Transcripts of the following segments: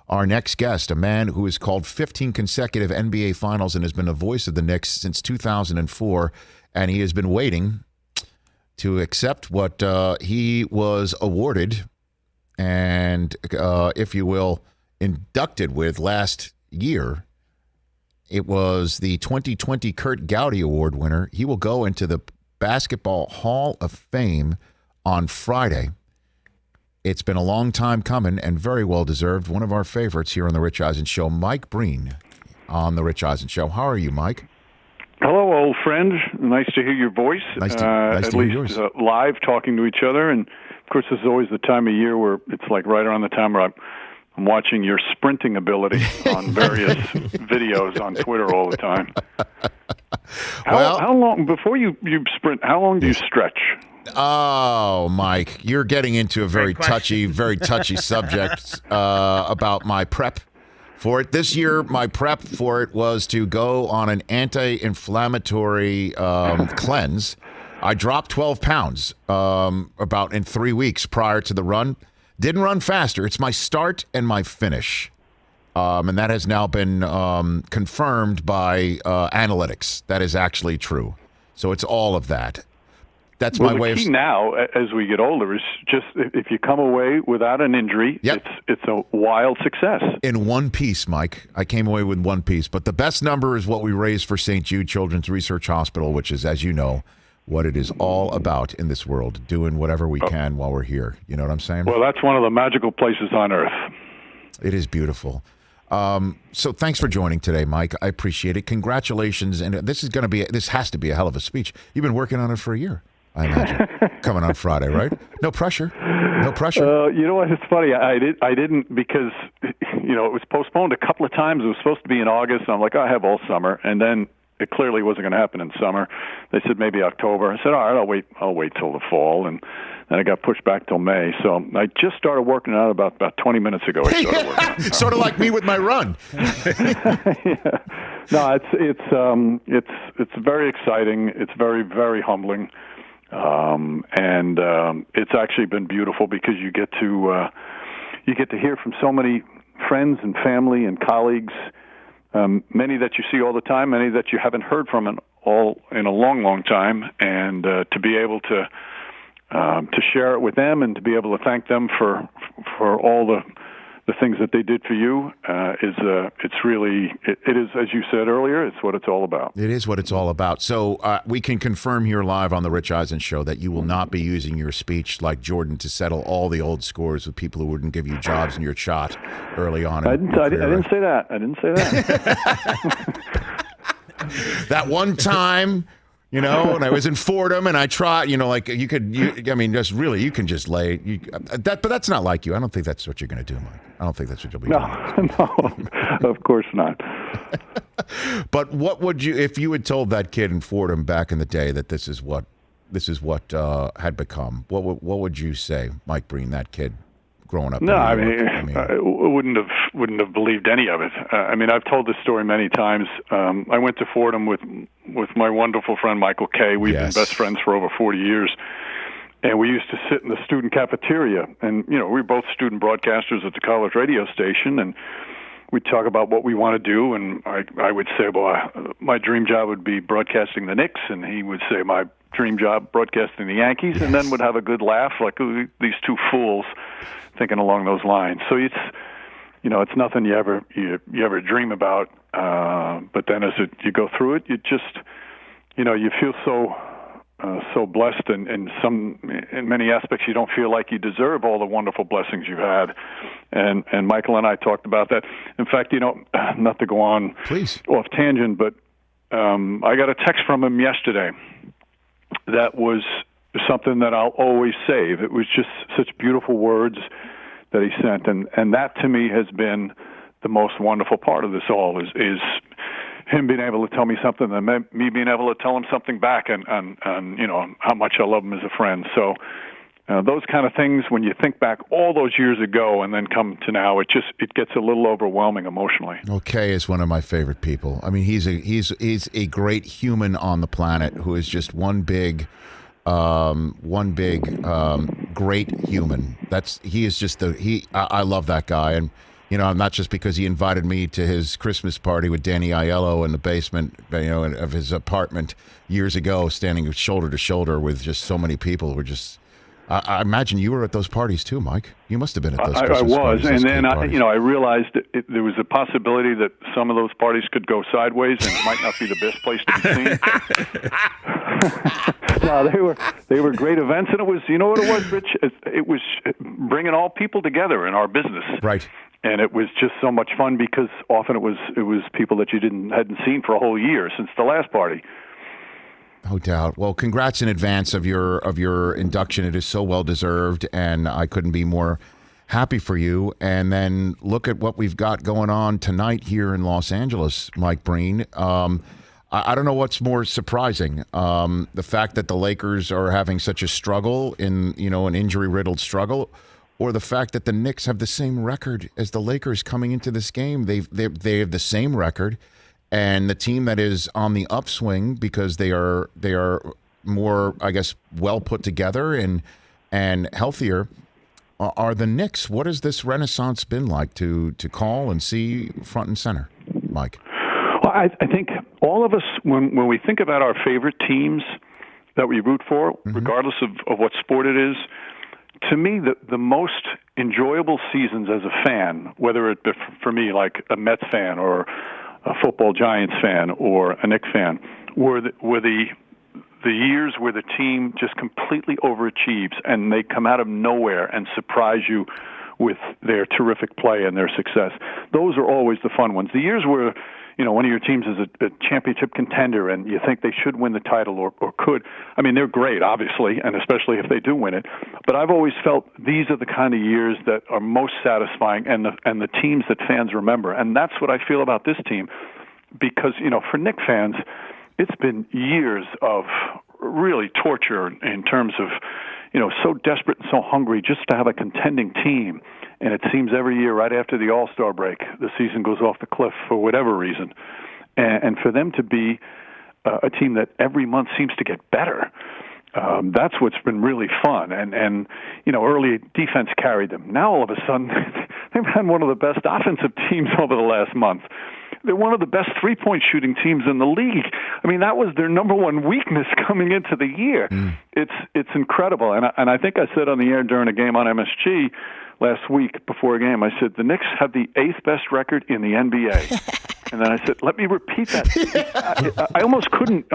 our next guest, a man who has called 15 consecutive NBA Finals and has been the voice of the Knicks since 2004, and he has been waiting to accept what he was awarded and, if you will, inducted with last year. It was the 2020 Kurt Gowdy Award winner. He will go into the Basketball Hall of Fame on Friday. It's been a long time coming and very well deserved. One of our favorites here on The Rich Eisen Show, Mike Breen on The Rich Eisen Show. How are you, Mike? Hello, old friend. Nice to hear your voice. Nice to hear yours. Live talking to each other. And, of course, this is always the time of year where it's like right around the time where I'm watching your sprinting ability on various videos on Twitter all the time. How long, before you sprint, how long do you stretch? Oh, Mike, you're getting into a very touchy subject about my prep for it. This year, my prep for it was to go on an anti-inflammatory cleanse. I dropped 12 pounds about in 3 weeks prior to the run. Didn't run faster. It's my start and my finish. And that has now been confirmed by analytics. That is actually true. So it's all of that. That's my way of... The key now, as we get older, is just if you come away without an injury, it's a wild success. In one piece, Mike. I came away with one piece. But the best number is what we raised for St. Jude Children's Research Hospital, which is, as you know, what it is all about in this world, doing whatever we can while we're here. You know what I'm saying? Well, that's one of the magical places on earth. It is beautiful. So thanks for joining today, Mike. I appreciate it. Congratulations. And this has to be a hell of a speech. You've been working on it for a year, I imagine. Coming on Friday, right? No pressure. No pressure. You know what? It's funny. I didn't because, it was postponed a couple of times. It was supposed to be in August. And I'm like, I have all summer. And then it clearly wasn't going to happen in summer. They said maybe October. I said, all right, I'll wait till the fall. And then it got pushed back till May. So I just started working on it about 20 minutes ago. I started working on it. Sort of like me with my run. Yeah. No, it's very exciting. It's very, very humbling. And it's actually been beautiful because you get to hear from so many friends and family and colleagues, many that you see all the time, many that you haven't heard from in a long, long time, and to be able to share it with them and to be able to thank them for all the things that they did for you it is, as you said earlier, it's what it's all about. It is what it's all about. So we can confirm here live on the Rich Eisen Show that you will not be using your speech like Jordan to settle all the old scores with people who wouldn't give you jobs in your shot early on. I didn't say that. I didn't say that. That one time, when I was in Fordham and I tried, you can just lay that, but that's not like you. I don't think that's what you're going to do, Mike. I don't think that's what you'll be doing. No, of course not. But what would you, if you had told that kid in Fordham back in the day that this is what had become? What would you say, Mike Breen, that kid growing up? No, I wouldn't have believed any of it. I've told this story many times. I went to Fordham with my wonderful friend Michael Kay. We've been best friends for over 40 years. And we used to sit in the student cafeteria. And, we were both student broadcasters at the college radio station. And we'd talk about what we want to do. And I would say, well, my dream job would be broadcasting the Knicks. And he would say, my dream job, broadcasting the Yankees. Yes. And then would have a good laugh, like these two fools thinking along those lines. So it's nothing you ever dream about. But then as you go through it, you just, you feel so blessed, and in many aspects you don't feel like you deserve all the wonderful blessings you've had. And Michael and I talked about that. In fact, not to go on off tangent, but I got a text from him yesterday that was something that I'll always save. It was just such beautiful words that he sent, and that to me has been the most wonderful part of this all is him being able to tell me something and me being able to tell him something back, and how much I love him as a friend. So those kind of things, when you think back all those years ago and then come to now, it gets a little overwhelming emotionally. Okay, is one of my favorite people. I mean, he's a great human on the planet who is just one big great human. I love that guy, and Not just because he invited me to his Christmas party with Danny Aiello in the basement, of his apartment years ago, standing shoulder to shoulder with just so many people who were just. I imagine you were at those parties too, Mike. You must have been at those Christmas parties. I was, and then I realized there was a possibility that some of those parties could go sideways, and it might not be the best place to be seen. No, they were great events, and it was, you know what it was, Rich? It was bringing all people together in our business, right? And it was just so much fun because often it was people that you hadn't seen for a whole year since the last party. No doubt. Well, congrats in advance of your induction. It is so well deserved, and I couldn't be more happy for you. And then look at what we've got going on tonight here in Los Angeles, Mike Breen. I don't know what's more surprising, the fact that the Lakers are having such a struggle in an injury-riddled struggle, or the fact that the Knicks have the same record as the Lakers coming into this game. They have the same record. And the team that is on the upswing because they are more, I guess, well put together and healthier are the Knicks. What has this renaissance been like to call and see front and center, Mike? Well, I think all of us, when we think about our favorite teams that we root for, regardless of what sport it is, to me, the most enjoyable seasons as a fan, whether it be for me like a Mets fan or a football Giants fan or a Knicks fan, were the years where the team just completely overachieves and they come out of nowhere and surprise you with their terrific play and their success. Those are always the fun ones. The years where one of your teams is a championship contender and you think they should win the title or could. I mean, they're great, obviously, and especially if they do win it. But I've always felt these are the kind of years that are most satisfying and the teams that fans remember. And that's what I feel about this team because, for Knicks fans, it's been years of really torture in terms of, so desperate and so hungry just to have a contending team. And it seems every year right after the All-Star break, the season goes off the cliff for whatever reason. And for them to be a team that every month seems to get better, that's what's been really fun. And early defense carried them. Now all of a sudden, they've had one of the best offensive teams over the last month. They're one of the best three-point shooting teams in the league. I mean, that was their number one weakness coming into the year. It's incredible. And I think I said on the air during a game on MSG last week before a game, I said, the Knicks have the 8th best record in the NBA. And then I said, let me repeat that. I almost couldn't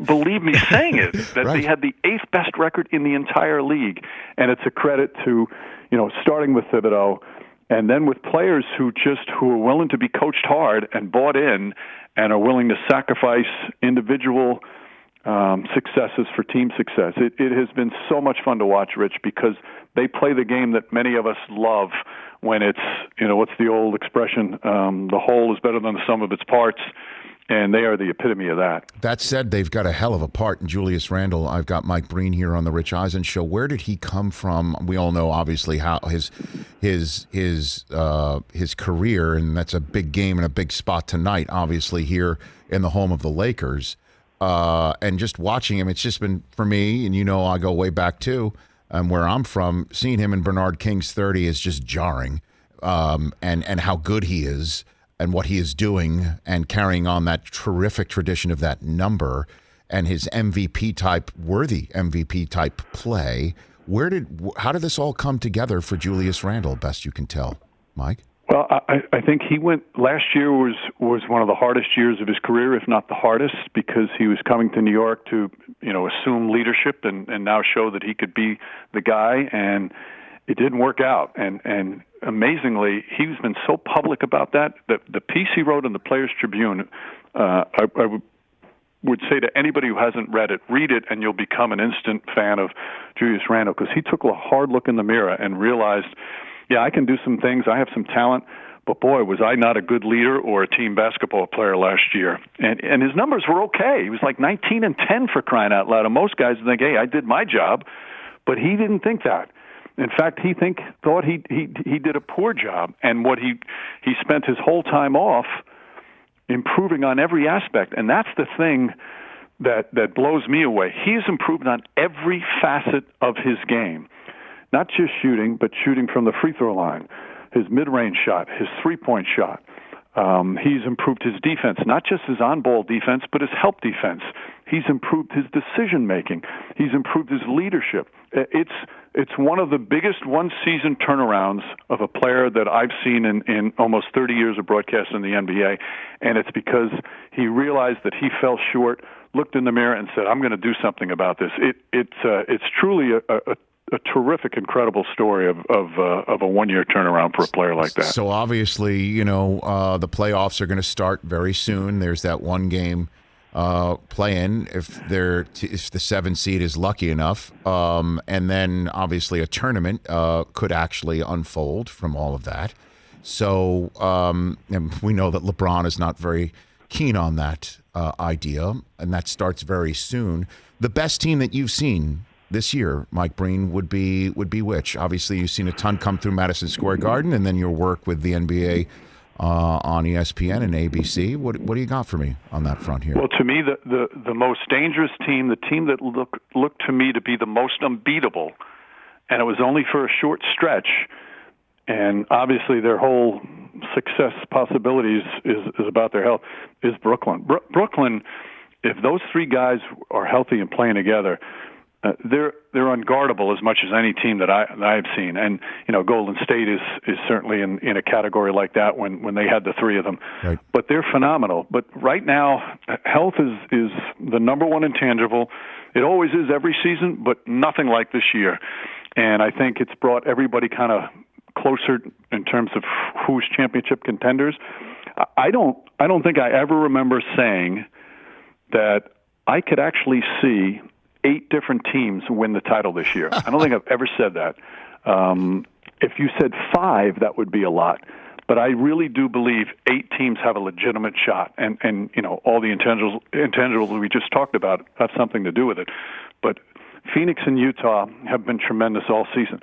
believe me saying it, that They had the 8th best record in the entire league. And it's a credit to, starting with Thibodeau, and then with players who are willing to be coached hard and bought in and are willing to sacrifice individual successes for team success. It has been so much fun to watch, Rich, because they play the game that many of us love when it's, what's the old expression, the whole is better than the sum of its parts. And they are the epitome of that. That said, they've got a hell of a part in Julius Randle. I've got Mike Breen here on the Rich Eisen Show. Where did he come from? We all know, obviously, how his career, and that's a big game and a big spot tonight, obviously, here in the home of the Lakers. And just watching him, it's just been, for me, and I go way back too, where I'm from, seeing him in Bernard King's 30 is just jarring, and how good he is. And what he is doing and carrying on that terrific tradition of that number and his worthy MVP type play. How did this all come together for Julius Randle, best you can tell, Mike? Well, I think last year was one of the hardest years of his career, if not the hardest, because he was coming to New York to, assume leadership and now show that he could be the guy, and it didn't work out. And amazingly, he's been so public about that. The piece he wrote in the Players Tribune, I would say to anybody who hasn't read it, read it, and you'll become an instant fan of Julius Randle, because he took a hard look in the mirror and realized, yeah, I can do some things. I have some talent, but boy, was I not a good leader or a team basketball player last year. And his numbers were okay. He was like 19 and 10 for crying out loud. And most guys think, hey, I did my job, but he didn't think that. In fact, he thought he did a poor job, and what he spent his whole time off improving on every aspect, and that's the thing that blows me away. He's improved on every facet of his game, not just shooting, but shooting from the free throw line, his mid-range shot, his three-point shot. He's improved his defense, not just his on-ball defense, but his help defense. He's improved his decision-making. He's improved his leadership. It's one of the biggest one-season turnarounds of a player that I've seen in almost 30 years of broadcast in the NBA, and it's because he realized that he fell short, looked in the mirror, and said, "I'm going to do something about this." It's truly a terrific, incredible story of a one-year turnaround for a player like that. So obviously, the playoffs are going to start very soon. There's that one game play-in if the 7 seed is lucky enough, and then obviously a tournament could actually unfold from all of that. So and we know that LeBron is not very keen on that idea, and that starts very soon. The best team that you've seen this year, Mike Breen, would be which? Obviously, you've seen a ton come through Madison Square Garden, and then your work with the NBA on ESPN and ABC. What do you got for me on that front here? Well, to me, the most dangerous team, the team that looked to me to be the most unbeatable, and it was only for a short stretch, and obviously their whole success possibilities is about their health, is Brooklyn. Brooklyn, if those three guys are healthy and playing together, they're unguardable as much as any team that I've seen, and Golden State is certainly in a category like that when they had the three of them. Right. But they're phenomenal. But right now, health is the number one intangible. It always is every season, but nothing like this year. And I think it's brought everybody kind of closer in terms of who's championship contenders. I don't think I ever remember saying that I could actually see 8 different teams win the title this year. I don't think I've ever said that. If you said 5, that would be a lot. But I really do believe 8 teams have a legitimate shot, and all the intangibles we just talked about have something to do with it. But Phoenix and Utah have been tremendous all season.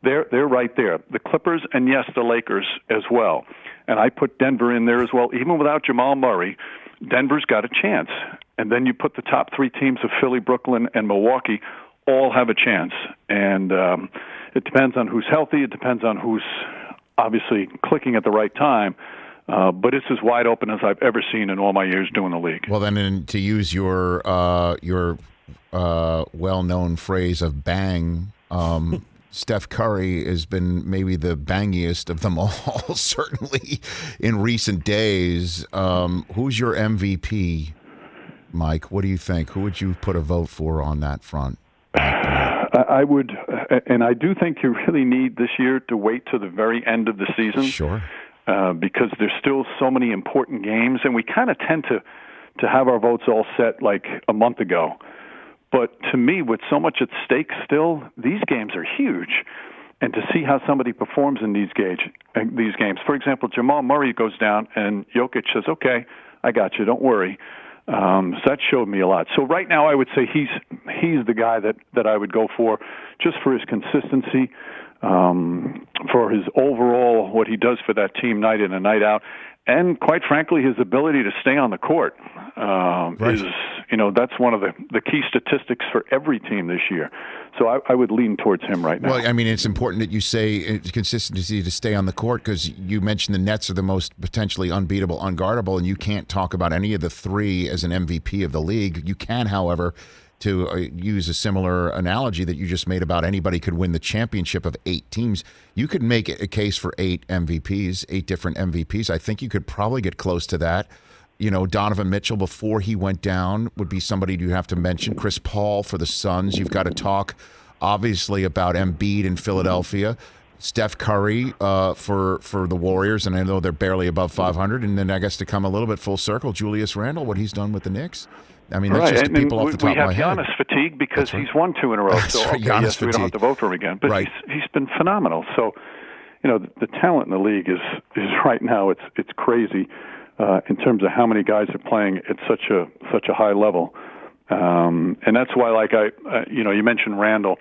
They're right there. The Clippers and, yes, the Lakers as well. And I put Denver in there as well. Even without Jamal Murray, Denver's got a chance. And then you put the top 3 teams of Philly, Brooklyn, and Milwaukee all have a chance. And it depends on who's healthy. It depends on who's obviously clicking at the right time. But it's as wide open as I've ever seen in all my years doing the league. Well, then, to use your well-known phrase of bang, Steph Curry has been maybe the bangiest of them all, certainly in recent days. Who's your MVP, Mike? What do you think? Who would you put a vote for on that front? I would, and I do think you really need this year to wait to the very end of the season. Sure. Because there's still so many important games, and we kind of tend to have our votes all set like a month ago. But to me, with so much at stake still, these games are huge. And to see how somebody performs in these games. For example, Jamal Murray goes down, and Jokic says, "Okay, I got you. Don't worry." So that showed me a lot. So right now, I would say he's the guy that I would go for, just for his consistency, for his overall what he does for that team night in and night out, and quite frankly, his ability to stay on the court is, that's one of the key statistics for every team this year. So I would lean towards him right now. Well, I mean, it's important that you say consistency to stay on the court, because you mentioned the Nets are the most potentially unbeatable, unguardable, and you can't talk about any of the 3 as an MVP of the league. You can, however, to use a similar analogy that you just made about anybody could win the championship of 8 teams, you could make a case for 8 MVPs, 8 different MVPs. I think you could probably get close to that. Donovan Mitchell, before he went down, would be somebody you have to mention. Chris Paul for the Suns. You've got to talk, obviously, about Embiid in Philadelphia. Steph Curry for the Warriors, and I know they're barely above 500. And then I guess to come a little bit full circle, Julius Randle, what he's done with the Knicks. I mean, that's just the people off the top of my head. We have Giannis fatigue because he's won 2 in a row. So, right. Yes, we don't have to vote for him again. But he's been phenomenal. So, the talent in the league is right now, it's crazy in terms of how many guys are playing at such a high level. And that's why, you mentioned Randall.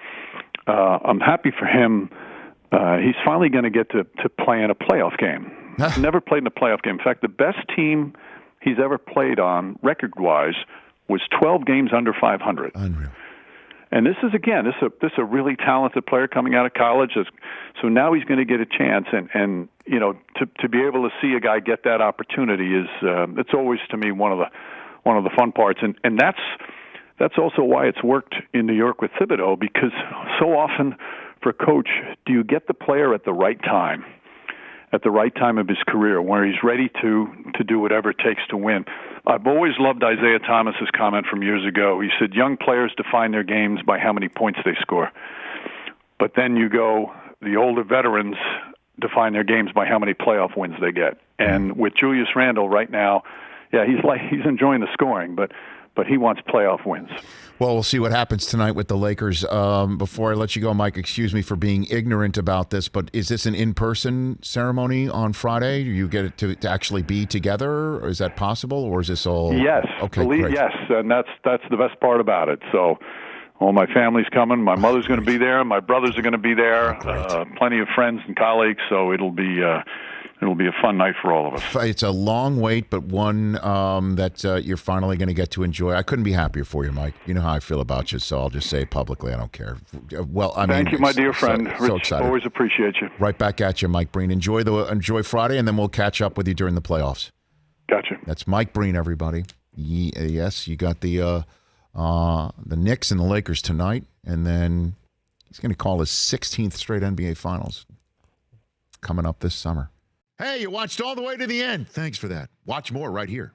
I'm happy for him. He's finally going to get to play in a playoff game. He's never played in a playoff game. In fact, the best team he's ever played on, record-wise, was 12 games under 500. Unreal. And this is a really talented player coming out of college. So now he's going to get a chance, and to be able to see a guy get that opportunity is it's always, to me, one of the fun parts, and that's also why it's worked in New York with Thibodeau, because so often for coach, do you get the player at the right time of his career, where he's ready to do whatever it takes to win. I've always loved Isaiah Thomas's comment from years ago. He said, young players define their games by how many points they score. But then you go, the older veterans define their games by how many playoff wins they get. And with Julius Randle right now, he's enjoying the scoring, but he wants playoff wins. Well, we'll see what happens tonight with the Lakers. Before I let you go, Mike, excuse me for being ignorant about this, but is this an in-person ceremony on Friday? Do you get it to actually be together? Or is that possible, or is this all? Yes. Okay, great. Yes, and that's the best part about it. So all my family's coming. My mother's going to be there. My brothers are going to be there. Plenty of friends and colleagues. So it'll be a fun night for all of us. It's a long wait, but one that you're finally going to get to enjoy. I couldn't be happier for you, Mike. You know how I feel about you, so I'll just say it publicly. I don't care. Well, Thank you, my dear friend. So Rich, excited. Always appreciate you. Right back at you, Mike Breen. Enjoy Friday, and then we'll catch up with you during the playoffs. Gotcha. That's Mike Breen, everybody. Yes, you got the Knicks and the Lakers tonight, and then he's going to call his 16th straight NBA Finals coming up this summer. Hey, you watched all the way to the end. Thanks for that. Watch more right here.